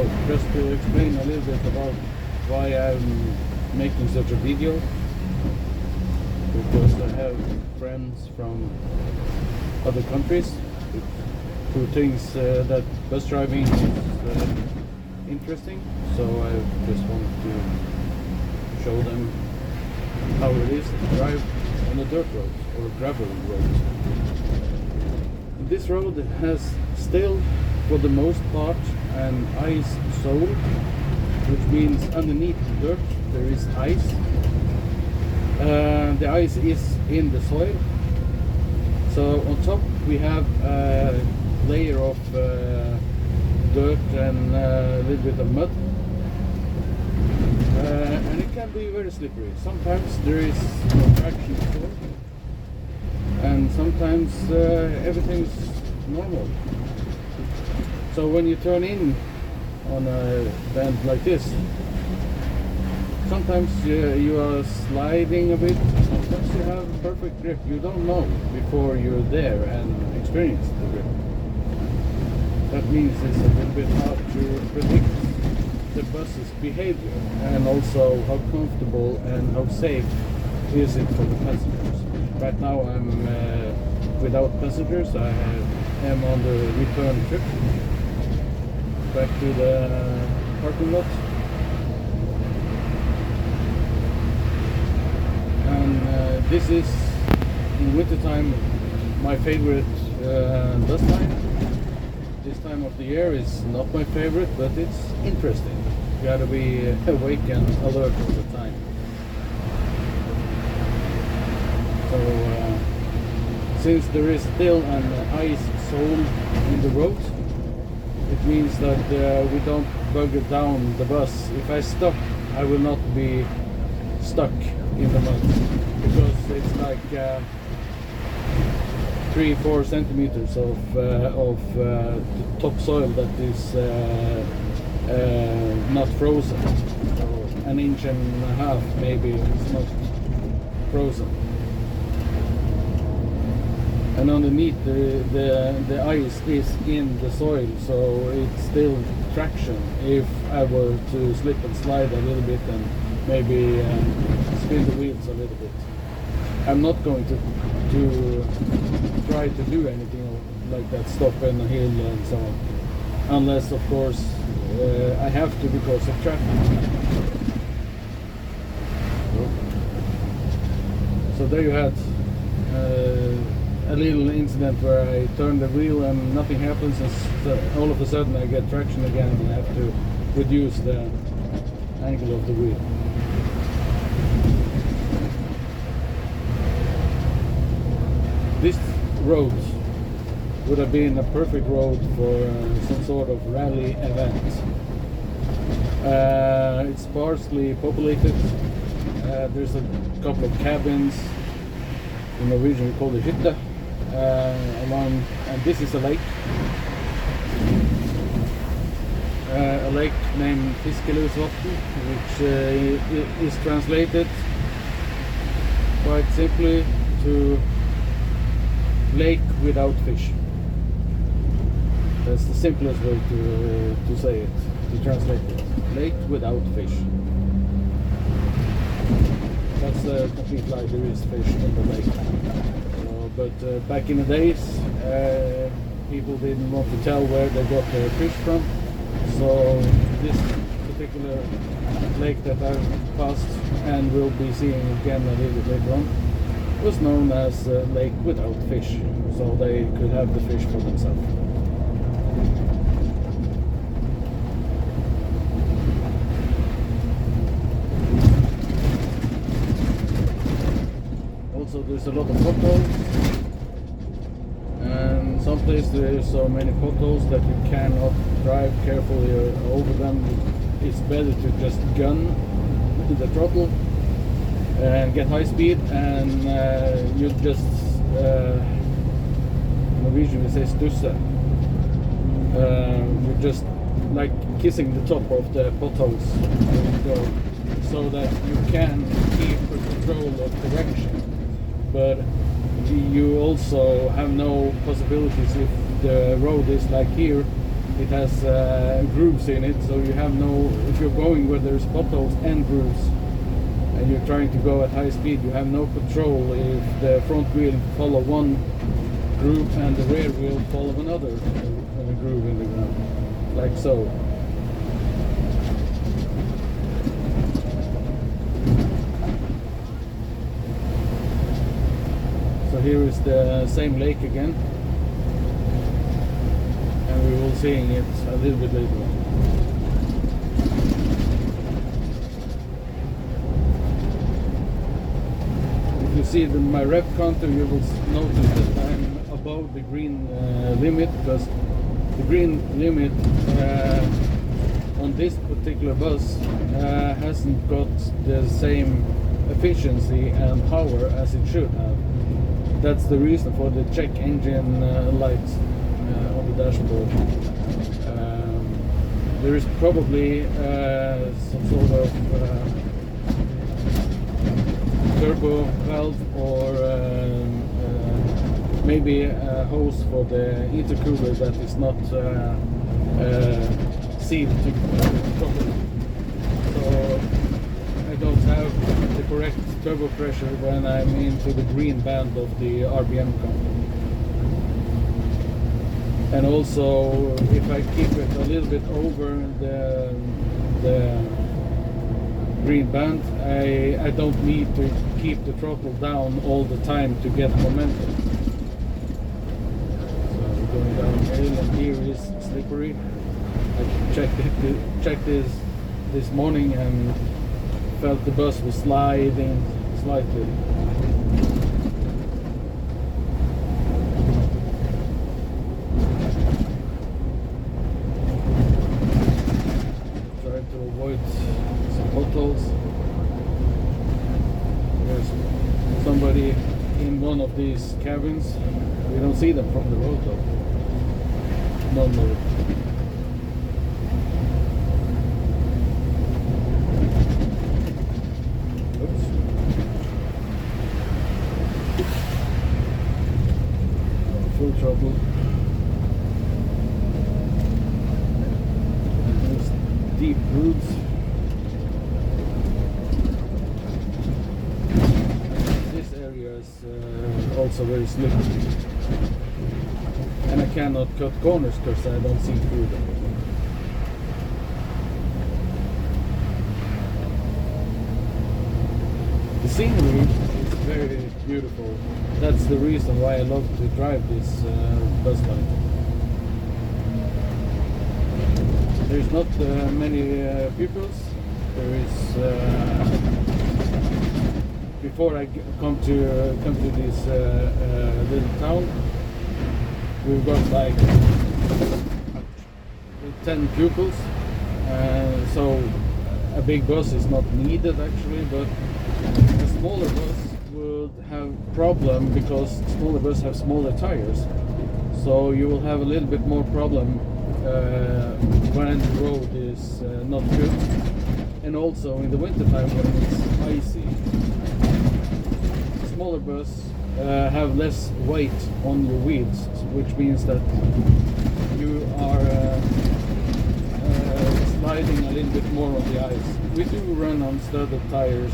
So just to explain a little bit about why I'm making such a video, because I have friends from other countries who thinks that bus driving is interesting, so I just want to show them how it is to drive on a dirt road or gravel road. This road has still, for the most part, an ice sole, which means underneath the dirt there is ice. The ice is in the soil. So on top we have a layer of dirt and a little bit of mud. And it can be very slippery. Sometimes there is no traction at all, and sometimes everything is normal. So when you turn in on a bend like this, sometimes you are sliding a bit, sometimes you have perfect grip. You don't know before you're there and experience the grip. That means it's a little bit hard to predict the bus's behavior, and also how comfortable and how safe is it for the passengers. Right now I'm without passengers. I am on the return trip back to the parking lot, and this is in wintertime my favorite bus line. This time of the year is not my favorite, but it's interesting. You gotta be awake and alert all the time. So since there is still an ice sole in the road, it means that we don't bugger down the bus. If I stop, I will not be stuck in the mud, because it's like 3-4 centimeters of the topsoil that is not frozen. So an inch and a half maybe it's not frozen. And underneath the ice is in the soil, so it's still traction if I were to slip and slide a little bit and maybe spin the wheels a little bit. I'm not going to try to do anything like that, stop in a hill and so on, unless of course I have to because of traffic. So there you had a little incident where I turned the wheel and nothing happens, and all of a sudden I get traction again and I have to reduce the angle of the wheel. This road would have been a perfect road for some sort of rally event. It's sparsely populated. There's a couple of cabins. In Norwegian we call it hytte. Along, and this is a lake. A lake named Fiskeløsvatn, which is translated quite simply to lake without fish. That's the simplest way to say it, to translate it. Lake without fish. That's a complete lie. There is fish in the lake. But back in the days, people didn't want to tell where they got their fish from. So this particular lake that I've passed and will be seeing again a little bit later on was known as Lake Without Fish, so they could have the fish for themselves. Also, there's a lot of potholes, and some places there are so many potholes that you cannot drive carefully over them. It's better to just gun the throttle and get high speed, and you just Norwegian we say stusse. You're just like kissing the top of the potholes so that you can keep control of direction, but you also have no possibilities if the road is like here. it has grooves in it, so you have no, if you're going where there's potholes and grooves and you're trying to go at high speed, you have no control if the front wheel follow one groove and the rear wheel follow another groove in the ground, like so. So here is the same lake again, and we will see it a little bit later on. If you see my rep counter, you will notice that I'm above the green limit, because the green limit on this particular bus hasn't got the same efficiency and power as it should have. That's the reason for the check engine lights on the dashboard. There is probably some sort of turbo valve, or maybe a hose for the intercooler that is not sealed properly. So I don't have the correct turbo pressure when I'm into the green band of the RPM counter. And also, if I keep it a little bit over the green band, I don't need to keep the throttle down all the time to get momentum. So we're going downhill, and here is slippery. I checked this morning and felt the bus was sliding slightly. Trying to avoid some potholes. There's somebody in one of these cabins. We don't see them from the road though. Normally. Full throttle. There's deep grooves. This area is also very slippery. And I cannot cut corners because I don't see through them. The scenery is very beautiful. That's the reason why I love to drive this bus line. There's not many pupils. There is before I come to this little town, we've got like 10 pupils. So a big bus is not needed actually, but a smaller bus would have problem because smaller buses have smaller tires. So you will have a little bit more problem when the road is not good, and also in the winter time when it's icy. Smaller bus have less weight on your wheels, which means that you are sliding a little bit more on the ice. We do run on studded tires.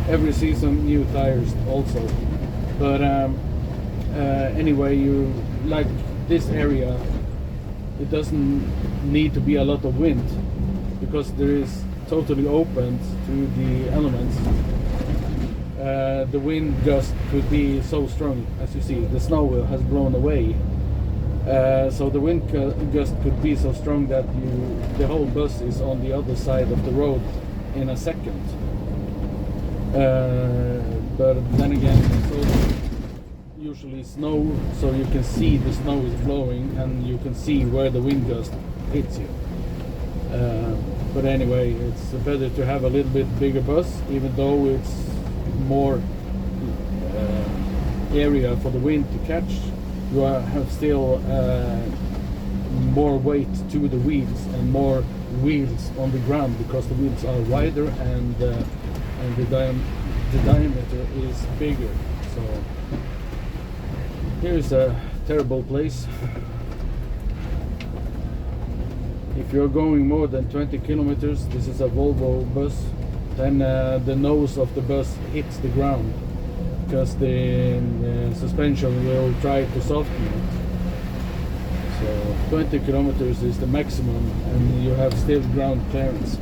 Every season new tires also, but anyway, you like this area, it doesn't need to be a lot of wind because there is totally open to the elements. The wind gust could be so strong, as you see the snow has blown away, so the wind gust could be so strong that the whole bus is on the other side of the road in a second. But then again, it's also usually snow, so you can see the snow is blowing and you can see where the wind gust hits you. But anyway, it's better to have a little bit bigger bus, even though it's more area for the wind to catch. You have still more weight to the wheels and more wheels on the ground because the wheels are wider and the diameter is bigger. So here's a terrible place. if you're going more than 20 kilometers, this is a Volvo bus, then the nose of the bus hits the ground because the suspension will try to soften it. So 20 kilometers is the maximum, and you have still ground clearance.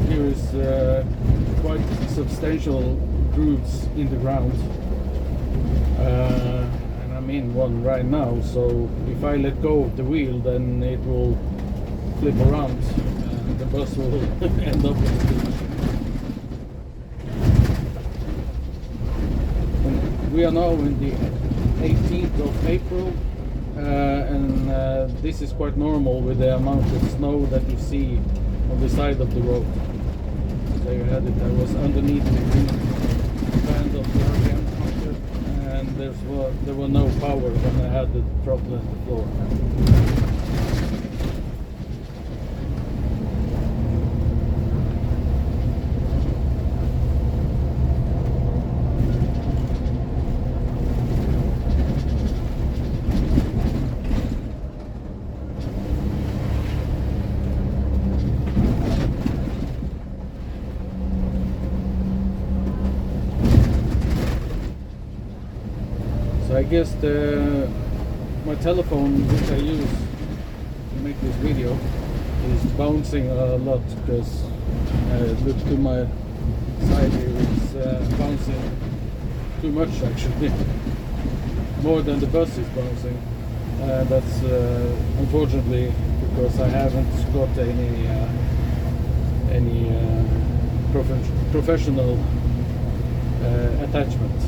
Here is quite substantial grooves in the ground, and I'm in one right now, so if I let go of the wheel, then it will flip around and the bus will end up in the ditch. And we are now in the 18th of April, and this is quite normal with the amount of snow that you see on the side of the road. There you had it. I was underneath the green band of the RPM counter, and there was no power when I had the throttle on the floor. So I guess my telephone, which I use to make this video, is bouncing a lot because look to my side here, it's bouncing too much actually, more than the bus is bouncing. That's unfortunately because I haven't got any professional attachment.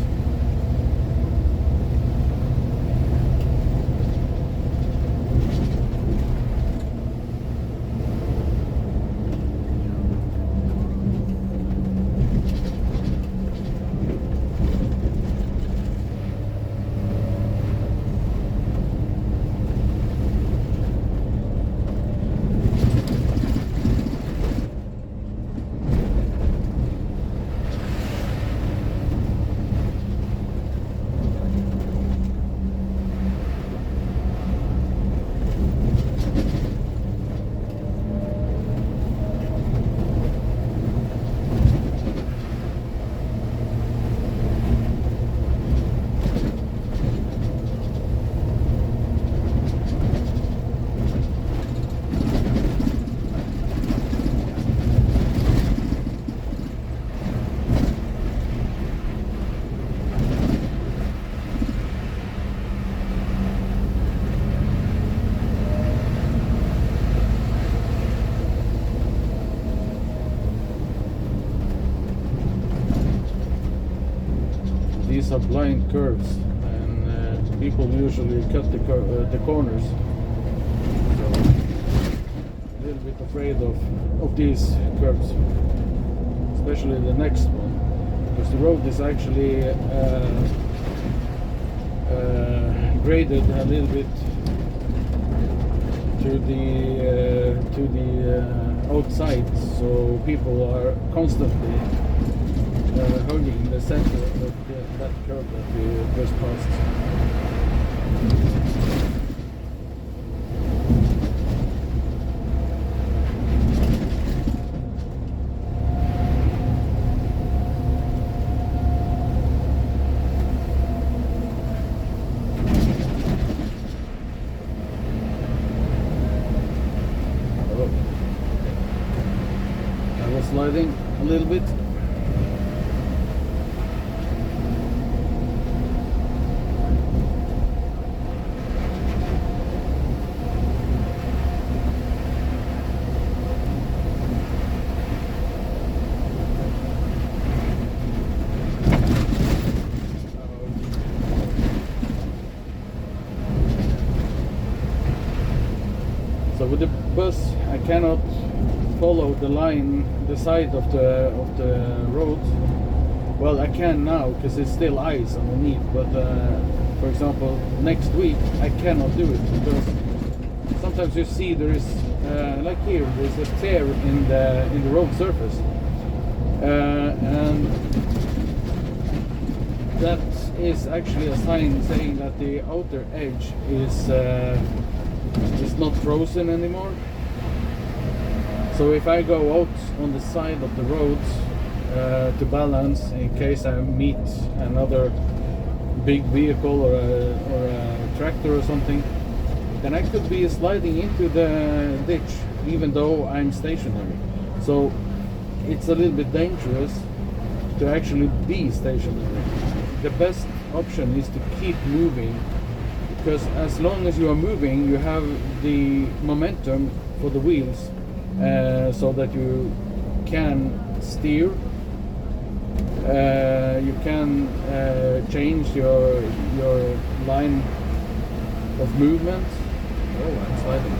These are blind curves, and people usually cut the corners. So a little bit afraid of these curves, especially the next one, because the road is actually graded a little bit to the outside, so people are constantly hugging the center of that curve that we just passed. I was sliding a little bit. So with the bus, I cannot follow the line, the side of the road. Well, I can now because it's still ice underneath. But for example, next week I cannot do it because sometimes you see there is like here, there's a tear in the road surface, and that is actually a sign saying that the outer edge is not frozen anymore. So if I go out on the side of the road to balance in case I meet another big vehicle or a tractor or something, then I could be sliding into the ditch even though I'm stationary. So it's a little bit dangerous to actually be stationary. The best option is to keep moving, because as long as you are moving, you have the momentum for the wheels, so that you can steer. You can change your line of movement. Oh, I'm sliding.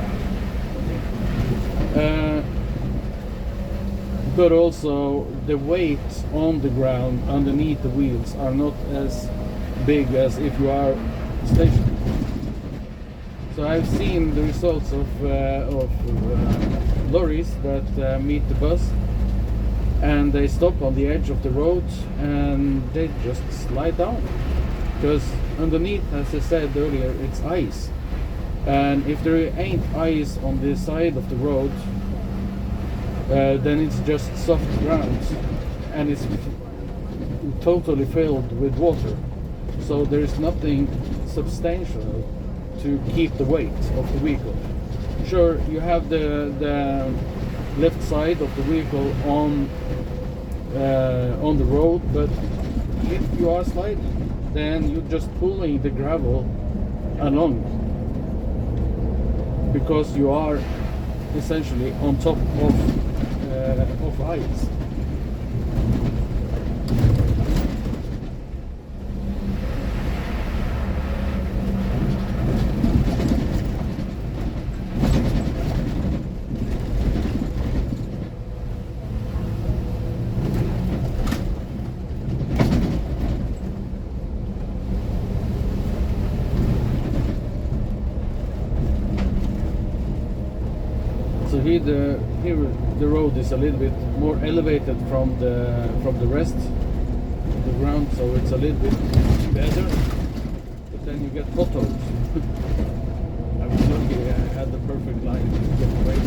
But also the weight on the ground underneath the wheels are not as big as if you are stationary. So I've seen the results of lorries that meet the bus, and they stop on the edge of the road and they just slide down, because underneath, as I said earlier, it's ice, and if there ain't ice on the side of the road, then it's just soft ground and it's totally filled with water, so there's nothing substantial to keep the weight of the vehicle. Sure, you have the left side of the vehicle on the road, but if you are sliding, then you're just pulling the gravel along, because you are essentially on top of ice. So here the road is a little bit more elevated from the rest of the ground, so it's a little bit better. But then you get potholes. I was lucky I had the perfect line to get away.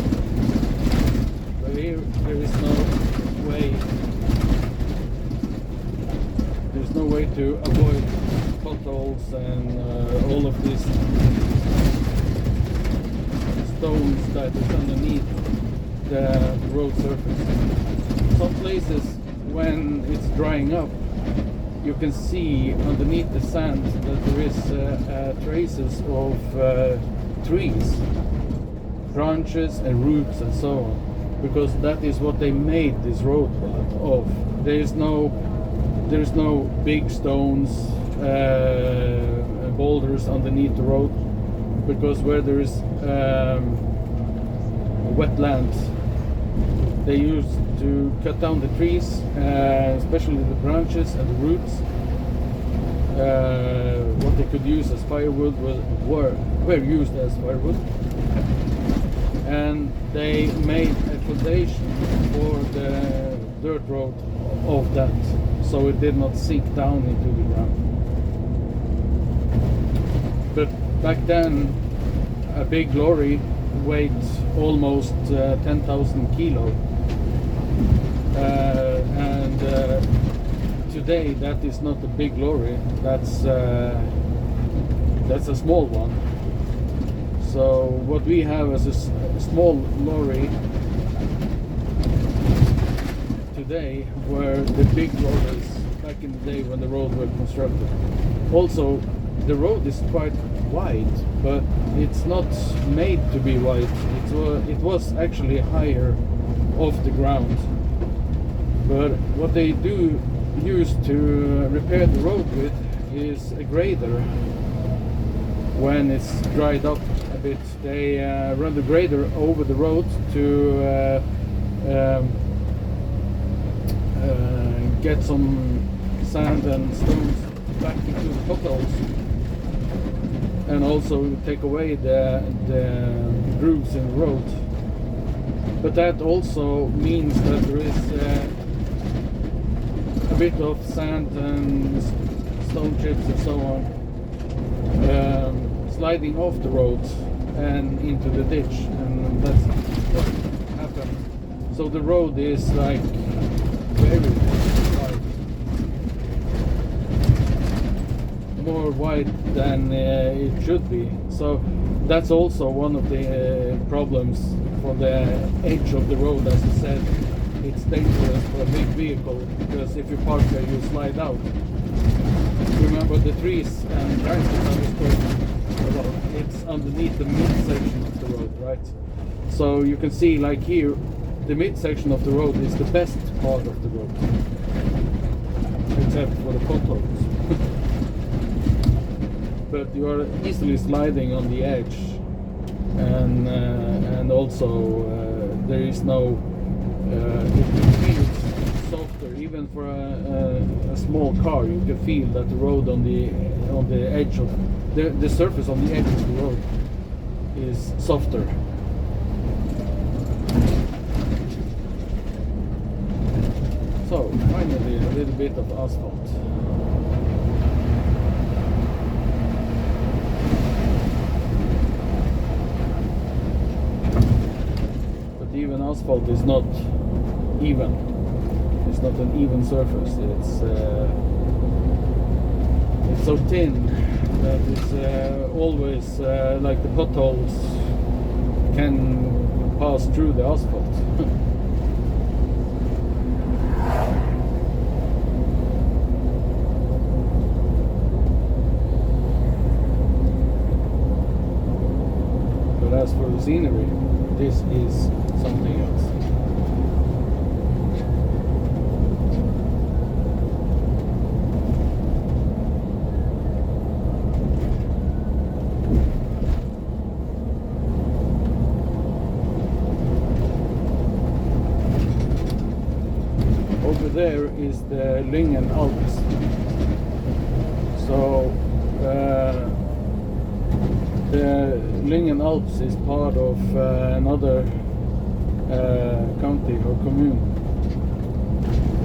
But here there is no way. There's no way to avoid potholes and all of these stones that is underneath the road surface. Some places, when it's drying up, you can see underneath the sand that there is traces of trees, branches and roots and so on, because that is what they made this road of. There's no big stones, boulders underneath the road, because where there is wetlands, they used to cut down the trees, especially the branches and the roots. What they could use as firewood were used as firewood, and they made a foundation for the dirt road of that, so it did not sink down into the ground. But back then, a big lorry weighed almost 10,000 kilo, and today that is not a big lorry. That's a small one. So what we have as a small lorry today were the big lorries back in the day when the roads were constructed. Also, the road is quite wide, but it's not made to be wide. It was actually higher off the ground. But what they do use to repair the road with is a grader. When it's dried up a bit, they run the grader over the road to get some sand and stones back into the potholes, and also take away the grooves in the road. But that also means that there is a bit of sand and stone chips and so on sliding off the road and into the ditch, and that's what happened. So the road is like very wide, more wide than it should be. So that's also one of the problems for the edge of the road. As I said, it's dangerous for a big vehicle because if you park there, you slide out. Remember the trees and branches I was talking about, it's underneath the midsection of the road, right? So you can see, like here, the midsection of the road is the best part of the road, except for the potholes. But you are easily sliding on the edge, and also there is no. It feels softer, even for a small car. You can feel that the road on the edge of the surface on the edge of the road is softer. So finally, a little bit of asphalt. But even asphalt is not even. It's not an even surface. It's so thin that it's always like the potholes can pass through the asphalt. But as for the scenery, this is something else. Over there is the Lyngen Alps. So the Lyngen Alps is part of another county or commune,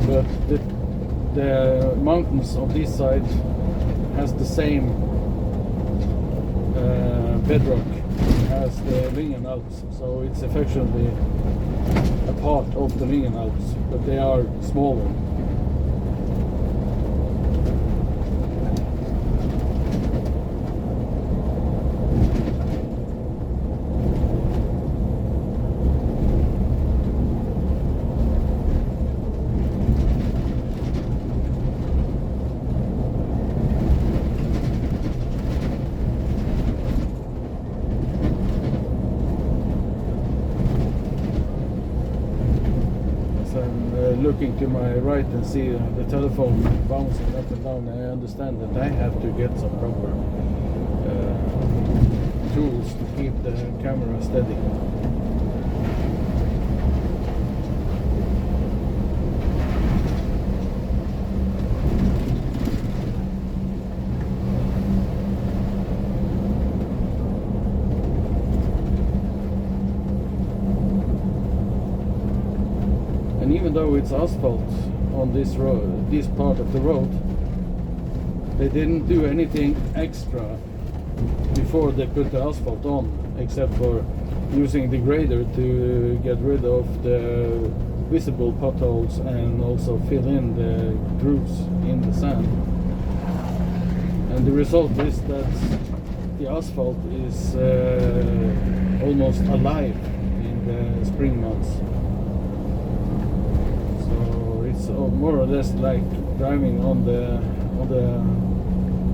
but the mountains on this side has the same bedrock as the Lyngen Alps, so it's effectively a part of the Lyngen Alps, but they are smaller. Looking to my right and see the telephone bouncing up and down, I understand that I have to get some proper tools to keep the camera steady. Even though it's asphalt on this road, this part of the road, they didn't do anything extra before they put the asphalt on, except for using the grader to get rid of the visible potholes and also fill in the grooves in the sand. And the result is that the asphalt is almost alive in the spring months. It's more or less like driving on the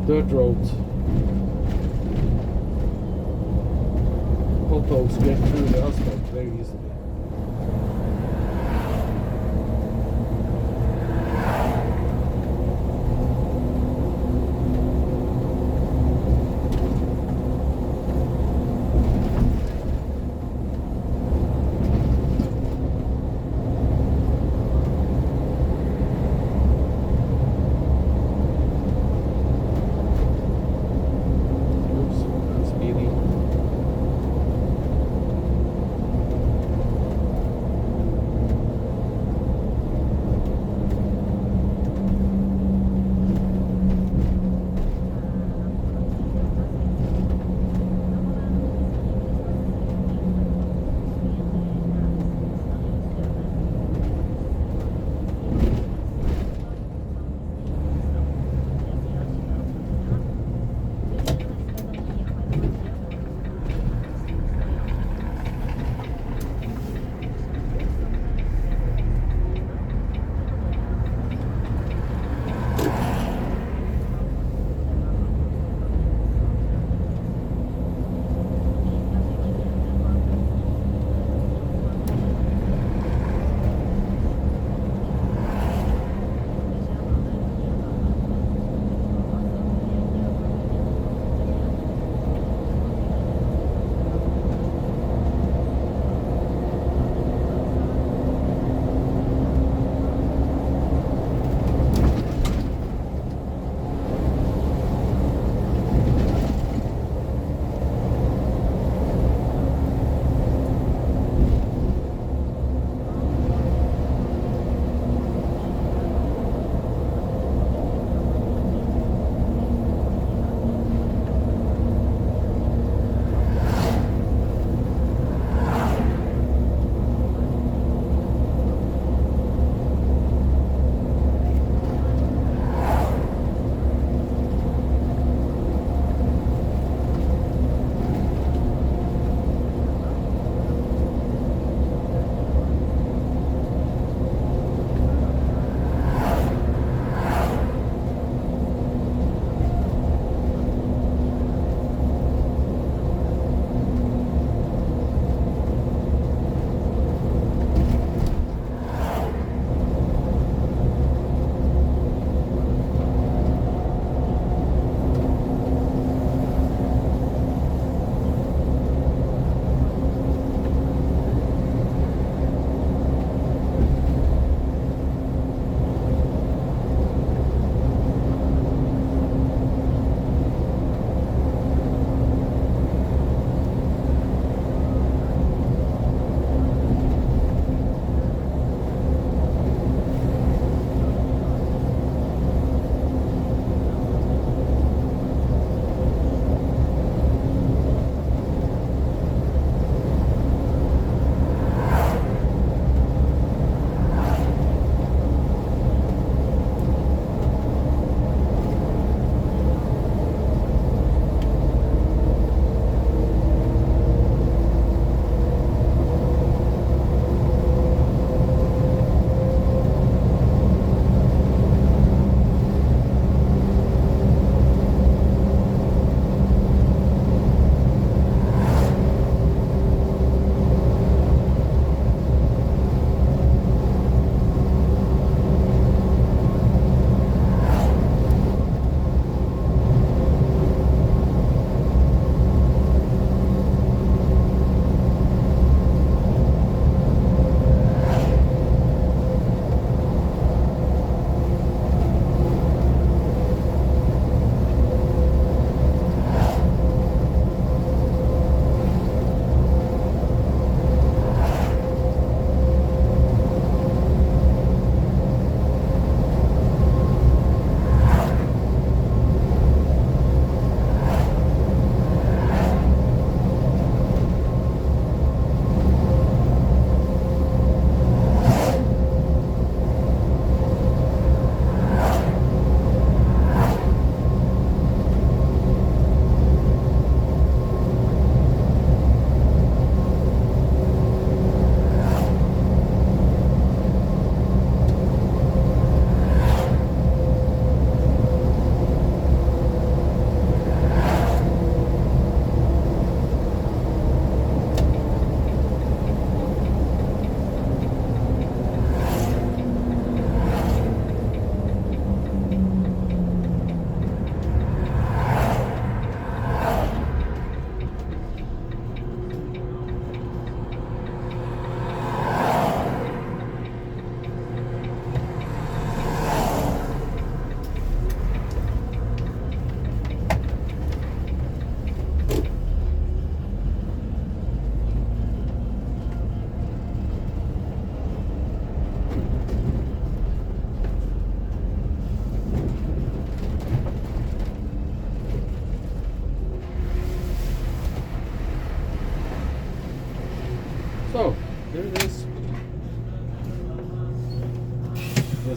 dirt road. Potholes get through the asphalt very easily.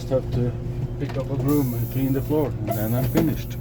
just have to pick up a broom and clean the floor, and then I'm finished.